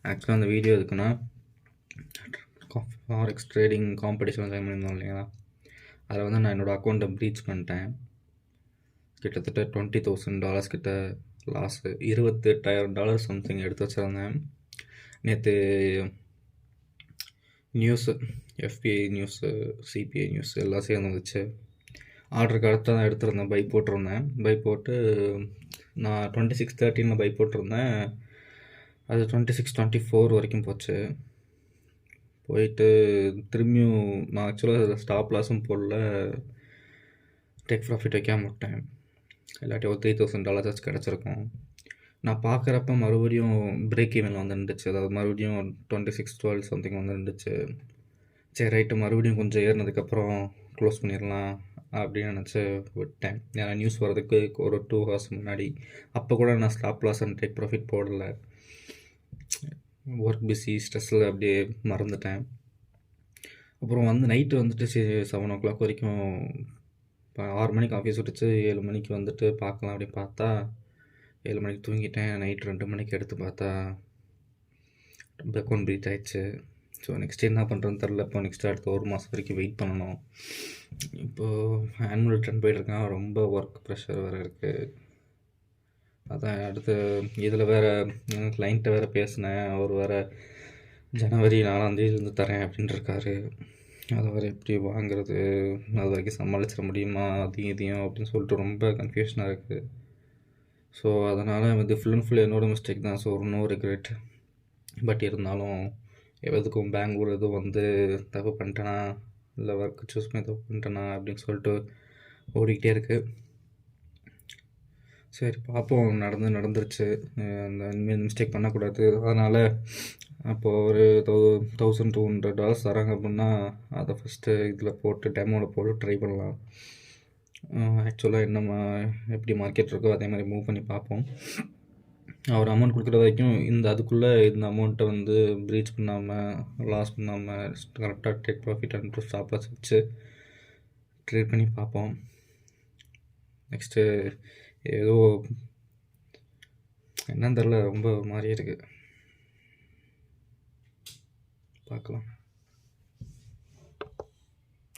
ஆக்சுவலாக அந்த வீடியோ எதுக்குன்னா, ஃபாரெக்ஸ் ட்ரேடிங் காம்படிஷன் ஜாயின் பண்ணியிருந்தோம் இல்லைங்களா, அதில் வந்து நான் என்னோடய அக்கௌண்ட்டை ப்ரீச் பண்ணிட்டேன். கிட்டத்தட்ட $20,000 கிட்ட லாஸு. $28,000 சம்திங் எடுத்து வச்சுருந்தேன். நேற்று news, FBI news, CBI news எல்லாம் சேர்ந்து வந்துச்சு. ஆர்டருக்கு அடுத்து தான் எடுத்திருந்தேன், பை போட்டிருந்தேன். பை போட்டு நான் 26.13 பை போட்டிருந்தேன். அது 26.24 வரைக்கும் போச்சு. போயிட்டு திரும்பியும் நான் ஆக்சுவலாக ஸ்டாப் லாஸும் போடல, டேக் ப்ராஃபிட் வைக்காம விட்டேன். இல்லாட்டி ஒரு $3,000 கிடச்சிருக்கும். நான் பார்க்குறப்ப மறுபடியும் பிரேக் ஈவன் வந்து நின்றுச்சு. அதாவது மறுபடியும் 26.12 சம்திங் வந்து நின்றுச்சு. சரி ரைட்டு, மறுபடியும் கொஞ்சம் ஏறினதுக்கப்புறம் க்ளோஸ் பண்ணிடலாம் அப்படின்னு நினச்சி விட்டேன். ஏன்னா நியூஸ் வர்றதுக்கு ஒரு 2 hours முன்னாடி. அப்போ கூட நான் stop loss and take profit போடலை. ஒர்க் பிஸி, ஸ்ட்ரெஸ்ஸில் அப்படியே மறந்துட்டேன். அப்புறம் வந்து நைட்டு வந்துட்டு 7 o'clock வரைக்கும், இப்போ 6 மணிக்கு ஆஃபீஸ் விட்டுச்சு, 7 மணிக்கு வந்துட்டு பார்க்கலாம் அப்படின்னு பார்த்தா 7 மணிக்கு தூங்கிட்டேன். நைட் 2 மணிக்கு எடுத்து பார்த்தா அக்கௌண்ட் ப்ரீச் ஆயிடுச்சு. ஸோ நெக்ஸ்ட் என்ன பண்ணுறதுன்னு தெரில. இப்போ நெக்ஸ்ட் அடுத்த 1 மாதம் வரைக்கும் வெயிட் பண்ணணும். இப்போது ஆனுவல் ரிட்டர்ன் போய்ட்டுருக்கேன். ரொம்ப ஒர்க் ப்ரெஷர் வேறு இருக்குது. அதான் அடுத்து இதில் வேறு கிளைண்ட்டை வேறு பேசினேன். அவர் வேறு ஜனவரி 4ஆம் தேதியிலேருந்து தரேன் அப்படின்ட்டு இருக்காரு. அதை வேறு எப்படி வாங்குறது, அது வரைக்கும் சமாளிச்சிட முடியுமா அதையும் இதையும் அப்படின்னு சொல்லிட்டு ரொம்ப கன்ஃபியூஷனாக இருக்குது. ஸோ அதனால் வந்து ஃபுல் அண்ட் ஃபுல் என்னோடய மிஸ்டேக் தான். So no regret. பட் இருந்தாலும் எதுக்கும் பெங்களூர் எதுவும் வந்து தப்பு பண்ணிட்டேனா, இல்லை ஒர்க் சூஸ் பண்ணி தப்பு பண்ணிட்டேனா அப்படின்னு சொல்லிட்டு ஓடிக்கிட்டே இருக்குது. சரி பார்ப்போம். நடந்துருச்சு. அந்த இனிமேல் மிஸ்டேக் பண்ணக்கூடாது. அதனால் அப்போது ஒரு $1,200 தராங்க அப்படின்னா அதை ஃபஸ்ட்டு இதில் போட்டு டெமோவில் போட்டு ட்ரை பண்ணலாம். ஆக்சுவலாக என்ன எப்படி மார்க்கெட் இருக்கோ அதே மாதிரி மூவ் பண்ணி பார்ப்போம். அவர் அமௌண்ட் கொடுக்குற வரைக்கும் அதுக்குள்ளே இந்த அமௌண்ட்டை வந்து ப்ரீச் பண்ணாமல், லாஸ் பண்ணாமல் கரெக்டாக take profit and stop loss வச்சு ட்ரேட் பண்ணி பார்ப்போம். நெக்ஸ்ட்டு ஏதோ என்னன்னு தெரில, ரொம்ப மாறி இருக்குது. பார்க்கலாம்.